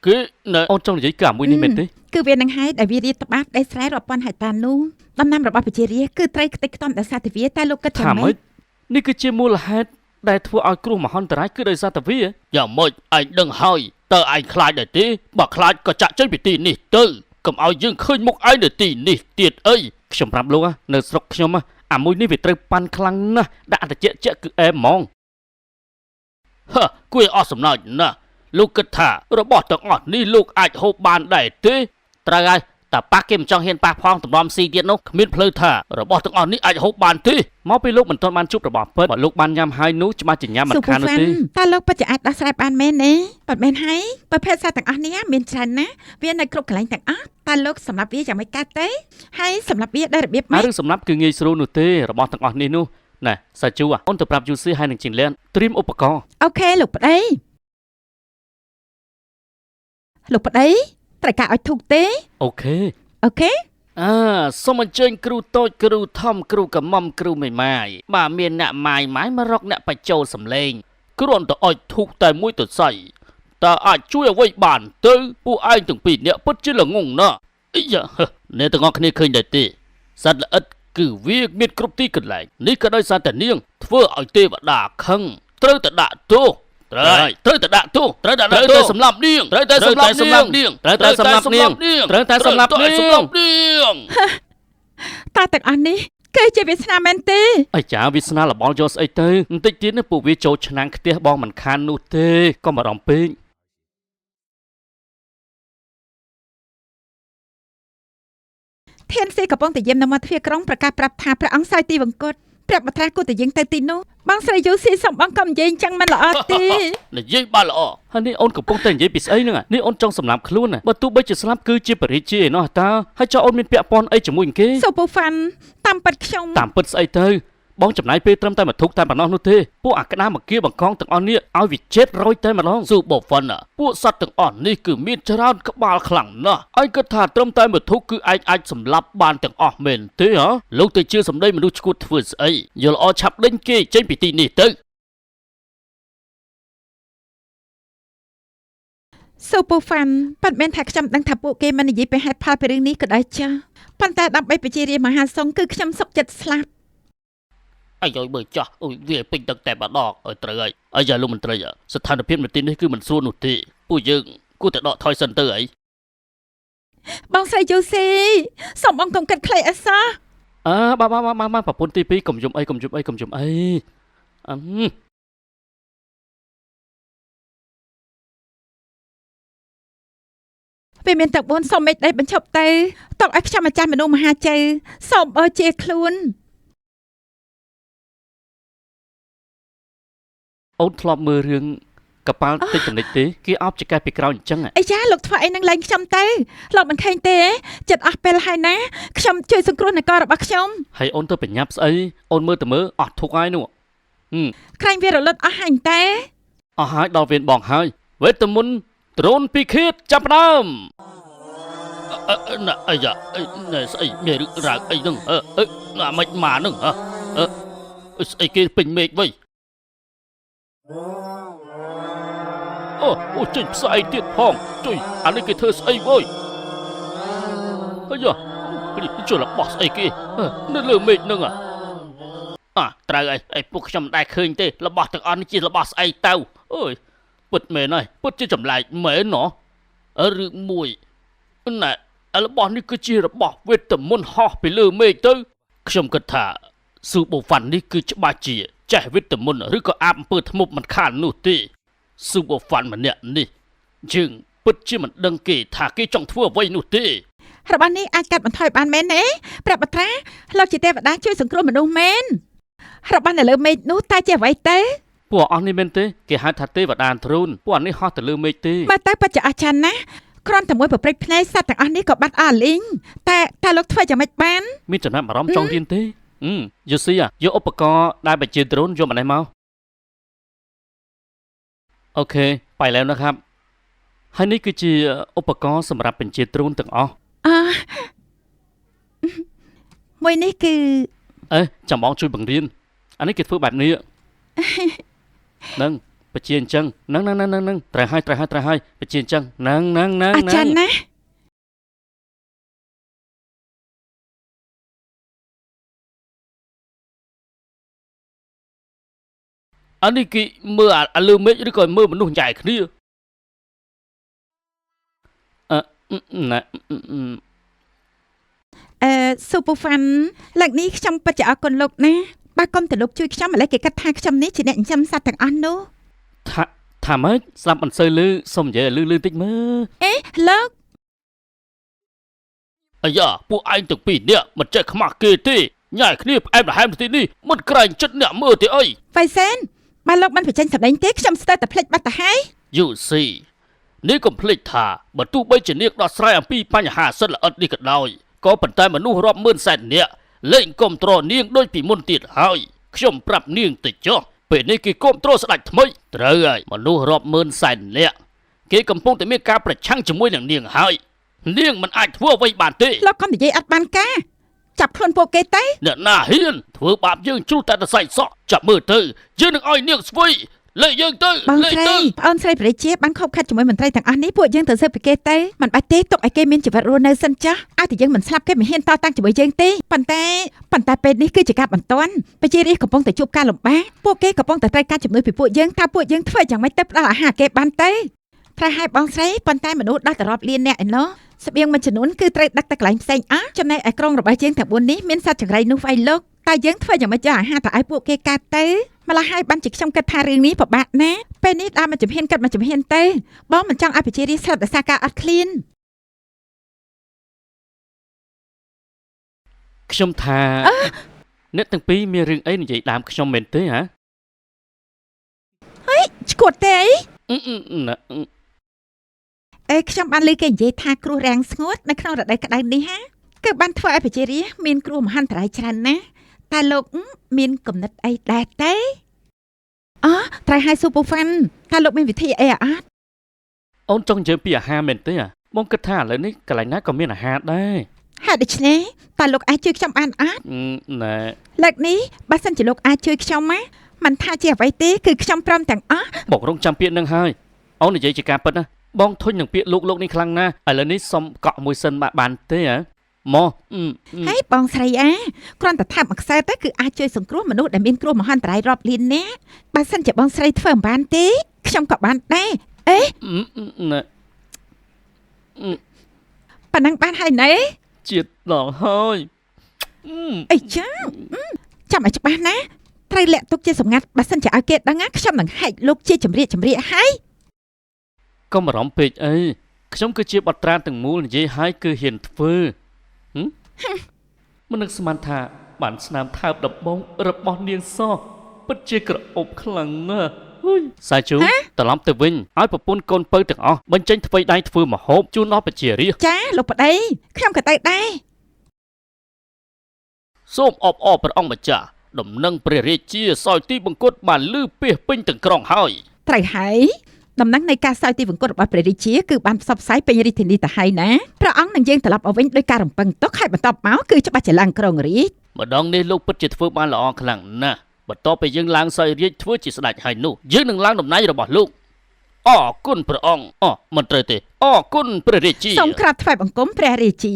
គឺនៅអូនចង់និយាយគឺអាមួយនេះមែនទេគឺវានឹងហើយដែលវារៀបត្បាតដីស្រែរាប់ពាន់ហិកតានោះដំណាំរបស់ប្រជារាស្ត្រគឺត្រីខ្ទេចខ្ទាំដោយសារតែវាតែលោកគិតថាម៉េចនេះគឺជាមូលហេតុដែលធ្វើឲ្យគ្រោះមហន្តរាយគឺដោយសារតែវាយ៉ាងម៉េចឯងដឹងហើយតើឯងខ្លាចដែរទេបើខ្លាចក៏ចាក់ចេញពីទីនេះទៅកុំឲ្យយើងឃើញមុខឯងនៅទីនេះទៀតអីខ្ញុំប្រាប់លោកនៅស្រុកខ្ញុំអាមួយនេះវាត្រូវប៉ាន់ខ្លាំងណាស់ដាក់តែជាគឺអែហ្មងគួរអស់សំណើចណាស់លោកគិតថារបស់ទាំងអស់នេះលោកអាចហូបបានដែរទេត្រូវហើយតែប៉ះគេមិនចង់ហ៊ានប៉ះផងតម្រាំស៊ីទៀតនោះគ្មានផ្លូវថារបស់ទាំងអស់នេះអាចហូបបានទេមកពីលោកមិនទាន់បានជួបរបស់ពិតបើលោកបានញ៉ាំហើយនោះច្បាស់ជាញ៉ាំមិនខាននោះទេតែលោកពិតជាអាចដោះស្រាយបានមែនទេបើមែនហើយប្រភេទសត្វទាំងអស់នេះមានច្រើនណាស់វានៅគ្រប់កន្លែងទាំងអស់តែលោកសម្រាប់វាយ៉ាងម៉េចកើតទេហើយសម្រាប់វាដោយរបៀបម៉េចរឿងសម្រាប់គឺងាយស្រួលនោះទេរបស់ទាំងអស់នេះនោះណែសាជូអូនទៅប្រាប់យូស៊ីហើយនឹងជីងលៀនត្រៀមឧបករណ៍អូខេលោកប្តីត្រូវការឲ្យធូបទេអូខេសូមអញ្ជើញគ្រូតូចគ្រូធំគ្រូកមុំគ្រូមេម៉ាយបើមានអ្នកម៉ាយមករកអ្នកបញ្ចូលសំឡេងគ្រាន់តែឲ្យធូបតែមួយទៅសៃតើអាចជួយអ្វីបានទៅពួកឯងទាំងពីរអ្នកពិតជាល្ងងណាស់អីយ៉ាអ្នកទាំងអស់គ្នាឃើញដែរទេសត្វល្អិតគឺវាមានគ្រប់ទីកន្លែងនេះក៏ដោយសារតែនាងធ្វើឲ្យទេវតាខឹងត្រូវតែដាក់ទោសត្រូវតែដាក់ទោសត្រូវតែសម្លាប់នាងត្រូវតែសម្លាប់នាងតើទាំងអស់នេះគឺជាវាសនាមែនទេអាចារ្យវាសនាលបល់យកស្អីទៅបន្តិចទៀតពួកវាចូលឆ្នាំងខ្ទះបងមិនខាននោះទេកុំអារម្មណ៍ពេកធានសេកំពុងតែយាមនៅមាត់ទ្វារក្រុងប្រកាសប្រាប់ថាព្រះអង្គសោយទីវង្គតព្រះបត្រាគូទៅយើងទៅទីនោះបងស្រីយូស៊ីសំបងក៏និយាយអញ្ចឹងមិនល្អទេនិយាយបានល្អហើយនេះអូនកំពុងតែនិយាយពីស្អីហ្នឹងនេះអូនចង់សម្លាប់ខ្លួនបើទោះបីជាស្លាប់គឺជាបរិជាឯណោះតើហើយចុះអូនមានពាក់ព័ន្ធអីជាមួយគេសូពូហ្វាន់តាមពិតខ្ញុំតាមពិតស្អីទៅបងចំណាយពេលត្រឹមតែមកធុកតែប៉ុណ្ណោះនោះទេពួកអាក្តារមកគៀបង្កងទាំងអស់នេះឲ្យវាchếtរយតែម្ដងស៊ូបូហ្វាន់ពួកសត្វទាំងអស់នេះគឺមានច្រើនក្បាលខ្លាំងណាស់ហើយគិតថាត្រឹមតែមកធុកគឺឯងអាចសម្លាប់បានទាំងអស់មែនទេហ៎លោកទៅជឿសម្ដីមនុស្សឈួតធ្វើស្អីយល់អឆាប់ដេញគេចេញពីទីនេះទៅសូពូហ្វាន់ប៉ាត់មែនថាខ្ញុំដឹងថាពួកគេមិននិយាយពីហេតុផលពីរឿងនេះក៏ដោយចាប៉ុន្តែដើម្បីប្រជារាស្ត្រមហាសង្ឃគឺខ្ញុំសុខចិត្តស្លាប់អាយមើលចាស់អូយវាពេញទឹកតែម្ដងឲ្យត្រូវហើយអាយ៉ាលោកមន្ត្រីស្ថានភាពនៅទីនេះគឺមិនស្រួលនោះទេពួកយើងគួរតែដកថយសិនទៅអីបងស្រីយូស៊ីសូមបងកុំគិតខ្លីអសោះបាទប្រពន្ធទី2កុំយំអីវាមានទឹក4សូមមេឃដីបញ្ឈប់ទៅតោះឲ្យខ្ញុំអាចារ្យមនុស្សមហាជ័យសូមអើជាខ្លួនអូនធ្លាប់មើលរឿងកប៉ាល់តិចតនិចទេគេអោបចកេះពីក្រោយអញ្ចឹងអីចាលោកធ្វើអីនឹងលែងខ្ញុំទៅលោកមិនឃើញទេចិត្តអស់ពេលហើយណាខ្ញុំជួយសង្គ្រោះនគររបស់ខ្ញុំហើយអូនទៅបញ្ញាប់ស្អីអូនមើលអស់ធុកហើយនោះក្រែងវារលត់អស់ហើយតែអស់ហើយដល់វេនបងហើយវេទមន្តដ្រូនពីឃាតចាប់ផ្ដើមអាយ៉ាស្អីមានរឿងរ៉ាវអីហ្នឹងមិនមកហ្នឹងស្អីគេពេញមេឃវិញអូចេញផ្សាយទៀតផងជួយអានេះគេធ្វើស្អីវើយអាយ៉ានេះជួយរបស់ស្អីគេនៅលើមេឃហ្នឹងត្រូវហើយពួកខ្ញុំមិនដែលឃើញទេរបស់ទាំងអស់នេះជារបស់ស្អីទៅអូយពិតមែនហើយពិតជាចម្លែកមែនណោះរឿងមួយណែរបស់នេះគឺជារបស់វេទមន្តហោះពីលើមេឃទៅខ្ញុំគិតថាស៊ូបូហ្វាន់នេះគឺច្បាស់ជាចេះវេទមន្តឬក៏អាបអំពើធ្មប់មិនខាននោះទេស៊ូបូហ្វាន់ម្នាក់នេះយើងពិតជាមិនដឹងគេថាគេចង់ធ្វើអ្វីនោះទេរបស់នេះអាចកាត់បន្ថយបានមែនទេព្រះបត្រាលោកជាទេវតាជួយសង្គ្រោះមនុស្សមែនរបស់នៅលើមេឃនោះតែជាអ្វីទៅពួកអស់នេះមែនទេគេហៅថាទេវតាទ្រូនពួកនេះហោះទៅលើមេឃទេបើតែពិតជាអស្ចារ្យណាស់គ្រាន់តែមួយប្រព្រឹត្តភ្នែកសត្វទាំងអស់នេះក៏បាត់អស់លីងតែលោកធ្វើយ៉ាងម៉េចបានមានចំណាប់អារម្មណ៍ចង់រៀនទេយូស៊ីយកឧបករណ៍ដែលបញ្ជាដ្រូនយកមកនេះមកអូខេបាយแล้วนะครับហើយនេះគឺជាឧបករណ៍សម្រាប់បញ្ជាដ្រូនទាំងអស់មួយនេះគឺចាំបងជួយបង្រៀនអានេះគេធ្វើបែបនេះនឹងប បជាអញ្ចឹងហ្នឹងត្រូវហើយបជាអញ្ចឹងហ្នឹងអាចារ្យណាអានេះគេមើលអាលើមេឃឬក៏មើលមនុស្សញ៉ែគ្នាណា ស៊ូពូហ្វាន់លើកនេះខ្ញុំពិតជាអរគុណលោកណាបើកុំទៅលោកជួយខ្ញុំឥឡូវគេគិតថាខ្ញុំនេះជាអ្នកចិញ្ចឹមសត្វទាំងអស់នោះថាម៉េចស្ដាប់មិនសូវលឺសុំនិយាយលឺតិចមើលលោកអាយ៉ាពួកឯងទាំងពីរនាក់មិនចេះខ្មាស់គេទេញ៉ែគ្នាផ្អែមល្ហែមទីនេះមិនក្រែងចិត្តអ្នកមើលទេអីហ្វៃសែនបើលោកមិនបញ្ចេញសម្ដែងទេខ្ញុំស្ទើរតែភ្លេចបាត់ទៅហើយយូស៊ីនេះកុំភ្លេចថាបើទោះបីជានាងដោះស្រាយអំពីបញ្ហាសិទ្ធិល្អិតនេះក៏ដោយក៏ប៉ុន្តែមនុស្សរាប់ម៉ឺនសែននាក់លែងគាំទ្រនាងដូចពីមុនទៀតហើយខ្ញុំប្រាប់នាងទៅចុះពេលនេះគេគាំទ្រស្ដេចថ្មីត្រូវហើយមនុស្សរាប់ម៉ឺនសែននាក់គេកំពុងតែមានការប្រឆាំងជាមួយនឹងនាងហើយនាងមិនអាចធ្វើអ្វីបានទេលោកកុំនិយាយអត់បានការចាប់ខ្លួនពួកគេទៅអ្នកណាហ៊ានធ្វើបាបយើងជ្រុះតែសៃសក់ចាប់មើលទៅយើងនឹងឲ្យនាងស្វីលេយើងទៅលេទៅប្អូនស្រីព្រះជាបានខົບខាត់ជាមួយមន្ត្រីទាំងអស់នេះពួកយើងទៅស៊ើបពីគេទៅមិនបាច់ទេទុកឲ្យគេមានជីវិតរស់នៅសិនចាស់ឲ្យតែយើងមិនស្លាប់គេមិនហ៊ានតតាំងជាមួយយើងទេប៉ុន្តែពេលនេះគឺជាការបន្ទាន់ប្រជារាស្ត្រកំពុងតែជួបការលំបាកពួកគេកំពុងតែត្រូវការជំនួយពីពួកយើងតើពួកយើងធ្វើយ៉ាងម៉េចទៅផ្ដល់អាហារគេបានទៅប្រហែលបងស្រីប៉ុន្តែមនុស្សដល់ទៅរាប់លានអ្នកឯណោះស្បៀងមួយចំនួនគឺត្រូវដឹកទៅកន្លែងផ្សេងអស់ចំណែកឯក្រុងរបស់យើងទាំង4នេះមានសត្វចង្រៃនោះស្អីលោកតែយើងធ្វើយ៉ាងម៉េចយកអាហារទៅឲ្យពួកគេកាត់ទៅម្ល៉េះហើយបានជាខ្ញុំគិតថារឿងនេះពិបាកណាស់ពេលនេះដើរមកជំហានគិតមកជំហានទៅបងមិនចង់ឲ្យប្រជារាស្ត្រស្លាប់ដោយសារការអត់ឃ្លានខ្ញុំថាអ្នកទាំងពីរមានរឿងអីនិយាយដើមខ្ញុំមែនទេហ៎ហេឈួតទេខ្ញុំបានឮគេនិយាយថាគ្រោះរាំងស្ងួតនៅក្នុងរដូវក្តៅនេះហាគឺបានធ្វើឲ្យប្រជារាស្ត្រមានគ្រោះមហន្តរាយច្រើនណាស់តែលោកមានគំនិតអីដែរទេត្រូវឲ្យស៊ូពូហ្វាន់ថាលោកមានវិធីអីអត់អូនចង់និយាយពីអាហារមែនទេបងគិតថាឥឡូវនេះកន្លែងណាក៏មានអាហារដែរហេតុដូច្នេះតើលោកអាចជួយខ្ញុំបានអត់ណែលើកនេះបើសិនជាលោកអាចជួយខ្ញុំមិនថាជាអ្វីទេគឺខ្ញុំព្រមទាំងអស់បករងចាំពាក្យនឹងហើយអូននិយាយជាការពិតណាបងធុញនឹងពាក្យលោកនេះខ្លាំងណាស់ឥឡូវនេះសុំកក់មួយសិនបានទេមកហើយបងស្រីគ្រាន់តែថាប់មួយខ្សែទៅគឺអាចជួយសង្គ្រោះមនុស្សដែលមានគ្រោះមហន្តរាយរាប់លាននាក់បើសិនជាបងស្រីធ្វើមិនបានទេខ្ញុំក៏បានដែរប៉ណ្ណឹងបានហើយណែជាតិដល់ហើយអីចាចាំឲ្យច្បាស់ណាត្រូវលាក់ទុកជាសម្ងាត់បើសិនជាឲ្យគេដឹងខ្ញុំនឹងហែកលោកជាចម្រៀកហើយកុំបារម្ភពេកអីខ្ញុំគឺជាបត្រាទាំងមូលនិយាយហើយគឺហ៊ានធ្វើមិននឹកស្មានថាបានស្នាមថើបដំបងរបស់នាងសពិតជាក្រអូបខ្លាំងណាស់សាជូត្រឡប់ទៅវិញឲ្យប្រពន្ធកូនពៅទាំងអស់បញ្ចេញធ្វើដៃធ្វើម្ហូបជូនដល់ប្រជារាស្ត្រចាលោកប្តីខ្ញុំក៏ទៅដែរសូមអបអរព្រះអង្គម្ចាស់ដំណឹងព្រះរាជាសោយទីបង្គត់បានលឺពាសពេញទាំងក្រុងហើយត្រូវហើយដំណឹងនៃការសោយទីបង្គត់របស់ព្រះរាជាគឺបានផ្សព្វផ្សាយពេញរាជធានីទៅហើយណាព្រះអង្គនឹងយើងត្រឡប់មកវិញដោយការរំពឹងទុកហើយបន្តមកគឺច្បាស់ជាឡើងក្រុងរាជម្ដងនេះលោកពិតជាធ្វើបានល្អខ្លាំងណាស់បន្ទាប់ពីយើងឡើងសោយរាជធ្វើជាស្ដេចហើយនោះយើងនឹងឡើងតំណែងរបស់លោកអរគុណព្រះអង្គមិនត្រូវទេអរគុណព្រះរាជាសូមក្រាបថ្វាយបង្គំព្រះរាជា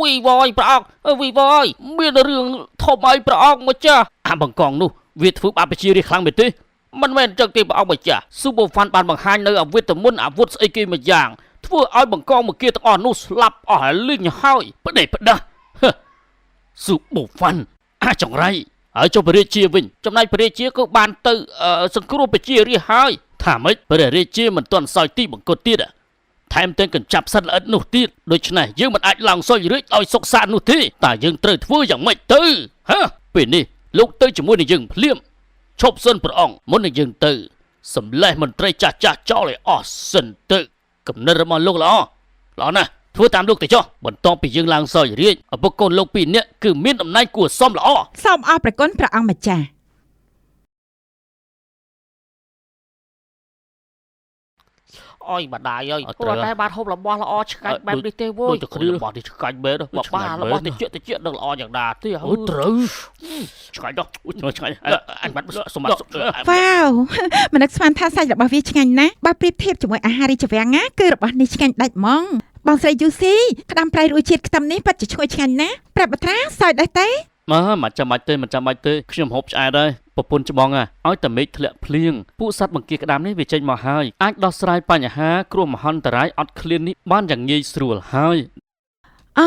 វីវយព្រះអង្គវីវយមានរឿងធំអីព្រះអង្គម្ចាស់បង្កងនោះវាធ្វើបាបប្រជារាស្ត្រខ្លាំងមែនទេមិនមែនចឹងទេព្រះអង្គម្ចាស់ស៊ូបូហ្វាន់បានបង្ហាញនៅអវេទមន្តអាវុធស្អីគេមួយយ៉ាងធ្វើឲ្យបង្កងមកគេទាំងអស់នោះស្លាប់អស់ហើយលីងហើយផ្ដេសផ្ដាស់ស៊ូបូហ្វាន់ចង្រៃហើយចុះព្រះរាជាវិញចំណែកព្រះរាជាក៏បានទៅសង្គ្រោះប្រជារាស្ត្រហើយថាម៉េចព្រះរាជាមិនទាន់សោយទីបង្គត់ទៀតថែមទាំងកញ្ចាប់សត្វល្អិតនោះទៀតដូច្នេះយើងមិនអាចឡើងសោយរាជឲ្យសុខសាន្តនោះទេតើយើងត្រូវធ្វើយ៉ាងម៉េចទៅពេលនេះលោកទៅជាមួយនឹងយើងភ្លាមឈប់សិនព្រះអង្គមុននឹងយើងទៅសម្លេះមន្ត្រីចាស់ចោលឲ្យអស់សិនទៅកំណត់របស់លោកល្អណាស់ធ្វើតាមលោកទៅចុះបន្ទាប់ពីយើងឡើងសោយរាជឪពុកកូនលោកពីរនាក់គឺមានតំណែងគួរសមល្អសូមអរព្រះគុណព្រះអង្គម្ចាស់ អយម្ដាយអើយព្រោះតែបានហូបរបស់ល្អឆ្ងាញ់បែបនេះទេវើ ដូច យ តែគ្រឿងរបស់នេះឆ្កាច់មែន មកបារបស់តិចនឹងល្អយ៉ាងណាទេ អូត្រូវឆ្កាច់ដល់ឆ្កាច់អញបាត់សម្បត្តិ វ៉ាវ មិននឹកស្មានថាសាច់របស់វាឆ្ងាញ់ណាស់បើប្រៀបធៀបជាមួយអាហាររាជវាំងណាគឺរបស់នេះឆ្ងាញ់ដាច់ហ្មងបងស្រីយូស៊ីក្តាមប្រៃរសជាតិខ្ទឹមនេះពិតជាឈ្ងុយឆ្ងាញ់ណាស់ប្រាប់បត្រាសើចដែរទេ មិនចាំបាច់ទេខ្ញុំហូបឆ្អែតហើយប្រពន្ធច្បងឲ្យតែមេឃធ្លាក់ភ្លៀងពួកសត្វបង្គាក្តាមនេះវាចេញមកហើយអាចដោះស្រាយបញ្ហាគ្រោះមហន្តរាយអត់ឃ្លាននេះបានយ៉ាងងាយស្រួលហើយ អ